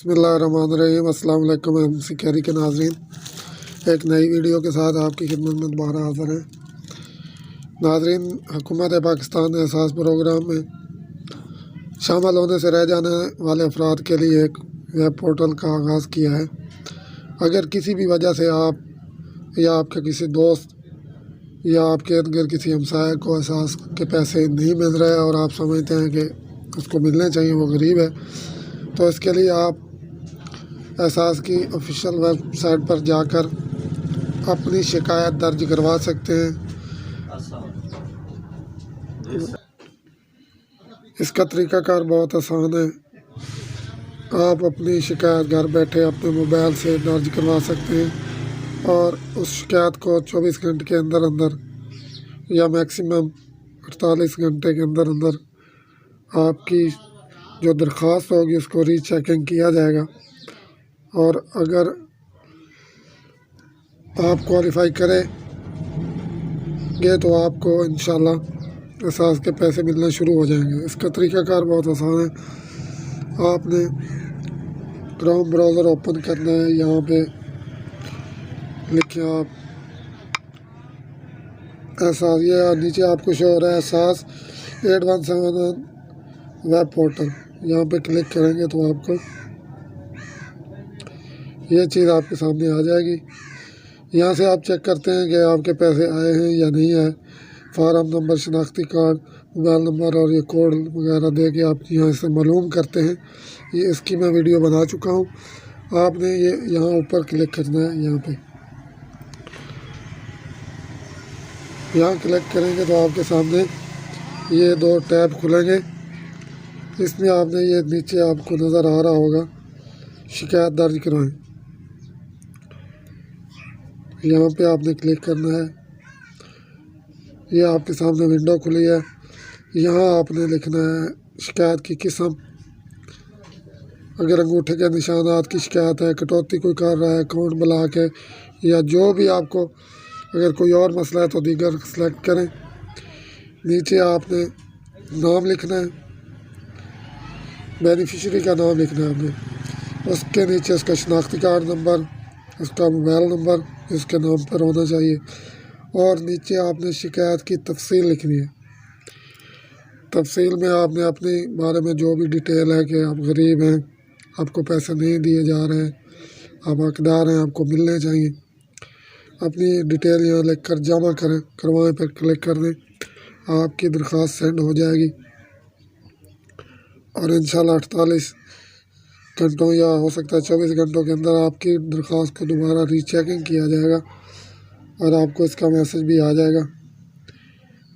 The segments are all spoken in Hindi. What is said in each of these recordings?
बिस्मिल्लाहिर्रहमानिर्रहीम। अस्सलाम वालेकुम एमसी के नाज़रीन, एक नई वीडियो के साथ आपकी खिदमत में दोबारा हाज़िर हैं। नाज़रीन, हुकूमत पाकिस्तान ने एहसास प्रोग्राम में शामिल होने से रह जाने वाले अफराद के लिए एक वेब पोर्टल का आगाज़ किया है। अगर किसी भी वजह से आप या आपके किसी दोस्त या आपके इर्द गिर्द किसी हमसाये को एहसास के पैसे नहीं मिल रहे और आप समझते हैं कि उसको मिलने चाहिए, वो गरीब है, तो इसके लिए आप एहसास की ऑफिशियल वेबसाइट पर जाकर अपनी शिकायत दर्ज करवा सकते हैं। इसका तरीक़ाकार बहुत आसान है। आप अपनी शिकायत घर बैठे अपने मोबाइल से दर्ज करवा सकते हैं और उस शिकायत को 24 घंटे के अंदर अंदर या मैक्सिमम 48 घंटे के अंदर अंदर आपकी जो दरख्वास्त होगी उसको रीचेकिंग किया जाएगा। और अगर आप क्वालिफ़ाई करेंगे तो आपको इंशाल्लाह एहसास के पैसे मिलना शुरू हो जाएंगे। इसका तरीक़ाकार बहुत आसान है। आपने क्रोम ब्राउज़र ओपन करना है, यहाँ पे लिखिए आप एहसास, ये नीचे आपको शो हो रहा है एहसास 8171 वेब पोर्टल। यहाँ पे क्लिक करेंगे तो आपको ये चीज़ आपके सामने आ जाएगी। यहाँ से आप चेक करते हैं कि आपके पैसे आए हैं या नहीं आए। फार्म नंबर, शनाख्ती कार्ड, मोबाइल नंबर और ये कोड वगैरह दे के आप यहाँ से मालूम करते हैं। ये इसकी मैं वीडियो बना चुका हूँ। आपने ये यहाँ ऊपर क्लिक करना है। यहाँ क्लिक करेंगे तो आपके सामने ये दो टैब खुलेंगे। इसमें आपने ये नीचे आपको नज़र आ रहा होगा शिकायत दर्ज कराएं, यहाँ पे आपने क्लिक करना है। ये आपके सामने विंडो खुली है। यहाँ आपने लिखना है शिकायत की किस्म। अगर अंगूठे के निशानात की शिकायत है, कटौती कोई कर रहा है, अकाउंट ब्लॉक है, या जो भी आपको, अगर कोई और मसला है तो दीगर सेलेक्ट करें। नीचे आपने नाम लिखना है, बेनिफिशरी का नाम लिखना है आपने। उसके नीचे उसका शनाख्ती कार्ड नंबर, उसका मोबाइल नंबर इसके नाम पर होना चाहिए, और नीचे आपने शिकायत की तफसील लिखनी है। तफसील में आपने अपने बारे में जो भी डिटेल है कि आप गरीब हैं, आपको पैसे नहीं दिए जा रहे हैं, आप हकदार हैं, आपको मिलने चाहिए, अपनी डिटेल यहाँ लिख कर जमा करवाएँ पर क्लिक कर दें। आपकी दरख्वास्त सेंड हो जाएगी और इंशाल्लाह 48 घंटों या हो सकता है 24 घंटों के अंदर आपकी दरख्वास्त को दोबारा रीचेकिंग किया जाएगा और आपको इसका मैसेज भी आ जाएगा।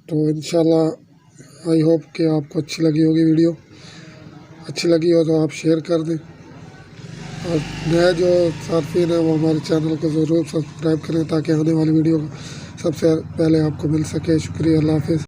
तो इंशाल्लाह आई होप कि आपको अच्छी लगी होगी वीडियो। अच्छी लगी हो तो आप शेयर कर दें, और नए जो साथीन हैं वो हमारे चैनल को ज़रूर सब्सक्राइब करें ताकि आने वाली वीडियो सबसे पहले आपको मिल सके। शुक्रिया, अल्लाह हाफ़िज़।